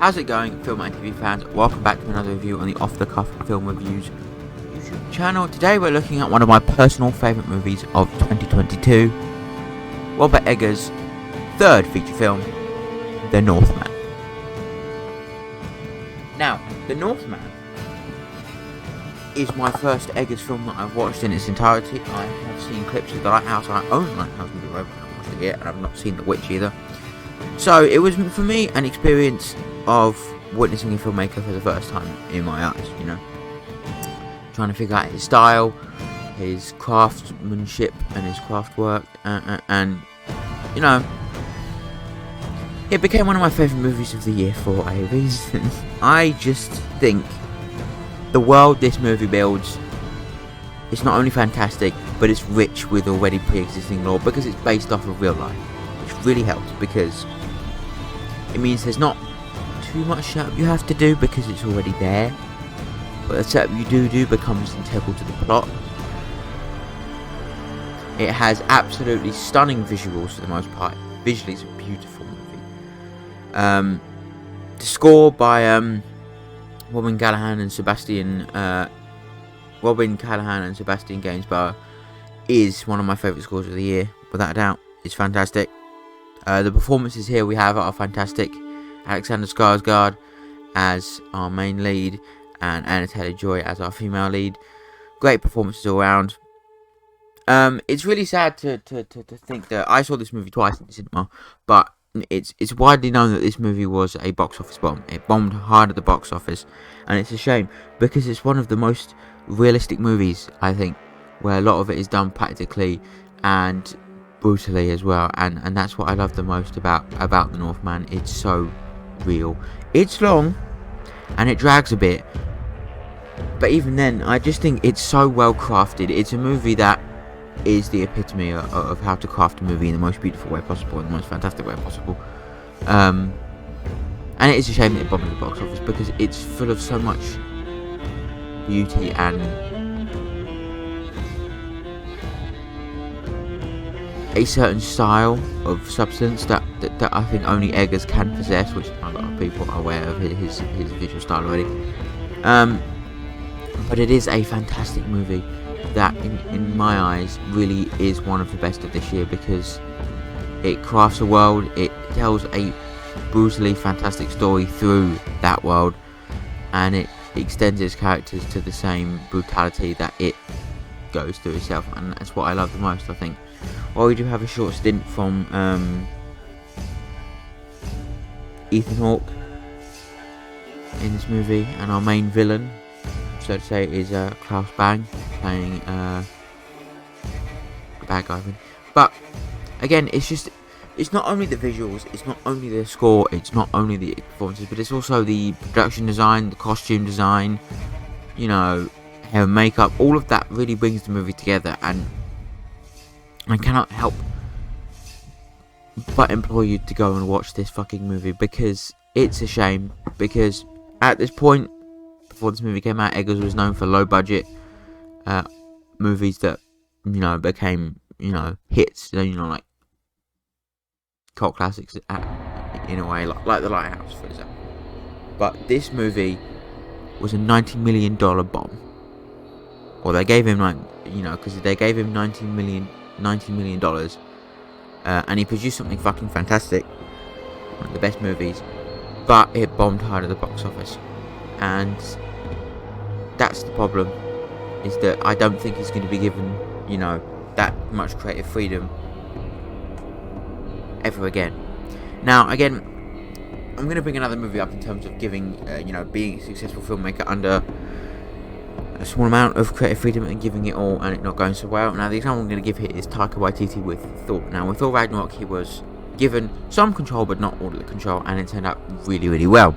How's it going, film and TV fans? Welcome back to another review on the Off the Cuff Film Reviews YouTube channel. Today we're looking at one of my personal favourite movies of 2022, Robert Eggers' third feature film, The Northman. Now, The Northman is my first Eggers film that I've watched in its entirety. I have seen clips of The Lighthouse. I own The Lighthouse movie, but I haven't watched it yet, and I've not seen The Witch either. So it was, for me, an experience of witnessing a filmmaker for the first time in my eyes, you know. Trying to figure out his style, his craftsmanship and his craft work, and you know, it became one of my favourite movies of the year for a reason. I just think the world this movie builds is not only fantastic, but it's rich with already pre-existing lore because it's based off of real life, which really helps because it means there's not too much setup you have to do because it's already there, but the setup you do becomes integral to the plot. It has absolutely stunning visuals for the most part. Visually, it's a beautiful movie. The score by Robin Callahan and Sebastian Gainsborough is one of my favourite scores of the year, without a doubt. It's fantastic. The performances here we have are fantastic. Alexander Skarsgård as our main lead and Anna Taylor-Joy as our female lead. Great performances all around. It's really sad to think that I saw this movie twice in the cinema, but it's widely known that this movie was a box office bomb. It bombed hard at the box office, and it's a shame because it's one of the most realistic movies, I think, where a lot of it is done practically and brutally as well, and that's what I love the most about The Northman. It's so real. It's long and it drags a bit, but even then I just think it's so well crafted. It's a movie that is the epitome of how to craft a movie in the most beautiful way possible, in the most fantastic way possible. And it is a shame that it bombed at the box office because it's full of so much beauty and a certain style of substance that I think only Eggers can possess, which a lot of people are aware of his visual style already. But it is a fantastic movie that, in my eyes, really is one of the best of this year because it crafts a world, it tells a brutally fantastic story through that world, and it extends its characters to the same brutality that it goes through itself, and that's what I love the most, I think. While we do have a short stint from Ethan Hawke in this movie, and our main villain, so to say, is Klaus Bang, playing the bad guy. But again, it's not only the visuals, it's not only the score, it's not only the performances, but it's also the production design, the costume design, you know, hair and makeup. All of that really brings the movie together, and I cannot help but implore you to go and watch this fucking movie because it's a shame. Because at this point, before this movie came out, Eggers was known for low budget movies that, you know, became, you know, hits, you know, like cult classics in a way, like The Lighthouse, for example. But this movie was a $90 million bomb. Or they gave him, like, you know, because they gave him $90 million, and he produced something fucking fantastic, one of the best movies, but it bombed hard at the box office, and that's the problem, is that I don't think he's going to be given, you know, that much creative freedom ever again. Now, again, I'm going to bring another movie up in terms of giving, you know, being a successful filmmaker under a small amount of creative freedom and giving it all and it not going so well. Now, the example I'm going to give here is Taika Waititi with Thor. Now, with Thor Ragnarok, he was given some control but not all of the control, and it turned out really, really well.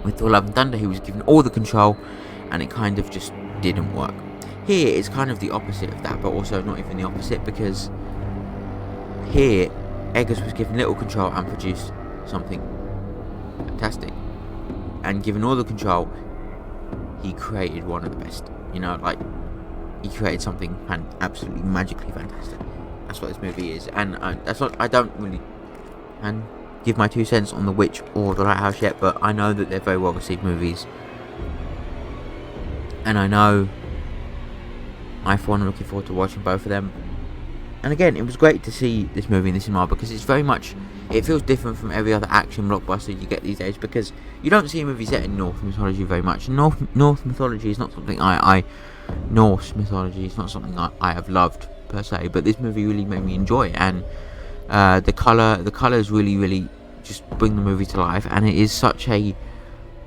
With Thor Love and Thunder, he was given all the control and it kind of just didn't work. Here, it's kind of the opposite of that, but also not even the opposite, because here, Eggers was given little control and produced something fantastic. And given all the control, he created one of the best, you know, like, he created something absolutely magically fantastic. That's what this movie is, and that's what I don't really, and give my 2 cents on The Witch or The Lighthouse yet, but I know that they're very well received movies, and I know I'm looking forward to watching both of them. And again, it was great to see this movie in the cinema, because it's very much, it feels different from every other action blockbuster you get these days, because you don't see a movie set in Norse mythology very much. Norse mythology is not something Norse mythology is not something I have loved per se, but this movie really made me enjoy it, and the colours really just bring the movie to life, and it is such a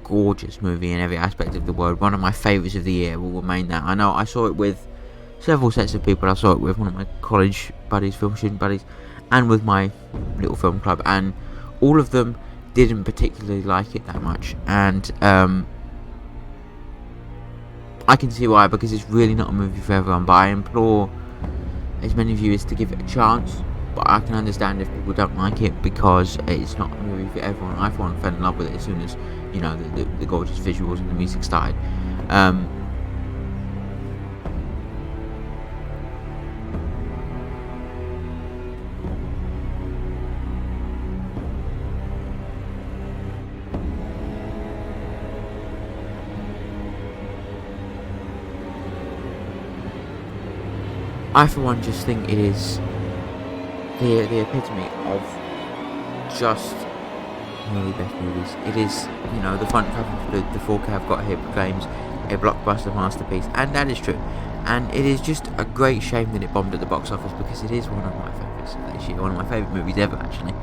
gorgeous movie in every aspect of the word. One of my favourites of the year will remain that. I know I saw it with several sets of people. I saw it with one of my college buddies, film student buddies, and with my little film club, and all of them didn't particularly like it that much, and I can see why, because it's really not a movie for everyone. But I implore as many viewers to give it a chance. But I can understand if people don't like it, because it's not a movie for everyone. I, for one, fell in love with it as soon as, you know, the gorgeous visuals and the music started. I, for one, just think it is the epitome of just one of the best movies. It is, you know, the front cover for the 4K I've got here proclaims a blockbuster masterpiece, and that is true. And it is just a great shame that it bombed at the box office, because it is one of my favourites of this year, one of my favourite movies ever, actually.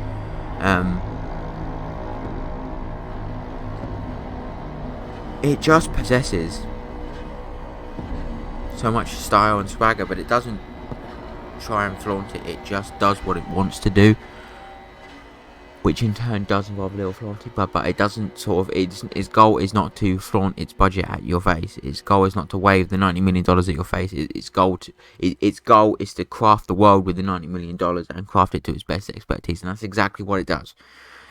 It just possesses so much style and swagger, but it doesn't try and flaunt it. It just does what it wants to do, which in turn does involve a little flaunting, but it doesn't sort of, its goal is not to flaunt its budget at your face. Its goal is not to wave the $90 million at your face. Its goal is to craft the world with the $90 million and craft it to its best expertise, and that's exactly what it does.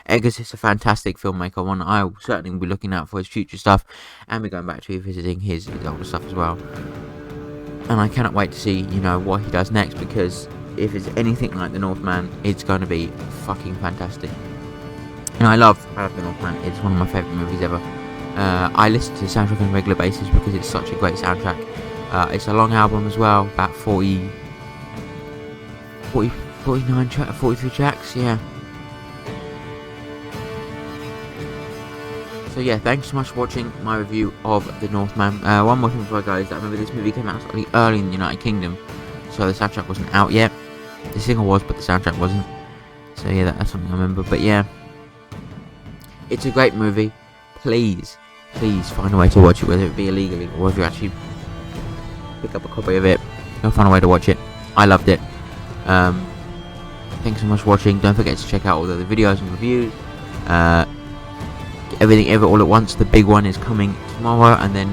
Eggers is a fantastic filmmaker, one I will certainly be looking out for his future stuff, and we're going back to revisiting his older stuff as well. And I cannot wait to see, you know, what he does next, because if it's anything like the Northman, it's going to be fucking fantastic. And I love the Northman. It's one of my favourite movies ever. I listen to the soundtrack on a regular basis because it's such a great soundtrack. It's a long album as well, about 43 tracks, yeah. So yeah, thanks so much for watching my review of The Northman. One more thing before I go is that I remember this movie came out slightly early in the United Kingdom, so the soundtrack wasn't out yet. The single was, but the soundtrack wasn't. So yeah, that's something I remember. But yeah, it's a great movie. Please find a way to watch it, whether it be illegally or if you actually pick up a copy of it. Go find a way to watch it. I loved it. Thanks so much for watching. Don't forget to check out all the other videos and reviews. Everything Ever All at Once, the big one, is coming tomorrow, and then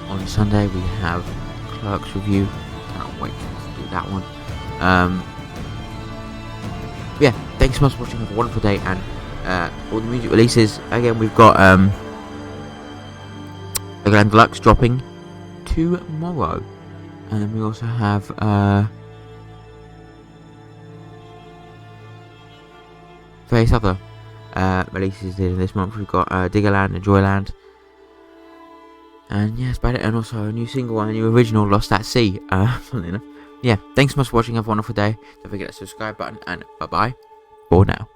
on Sunday we have Clerks review. Cannot wait to do that one. Yeah, thanks so much for watching. Have a wonderful day, and all the music releases. Again, we've got the Grand Deluxe dropping tomorrow, and then we also have various other releases in this month. We've got Diggerland and Joyland, and yeah, that's about it. And also a new single and a new original, Lost at Sea. Funnily enough. Yeah, thanks so much for watching. Have a wonderful day. Don't forget that subscribe button, and bye bye for now.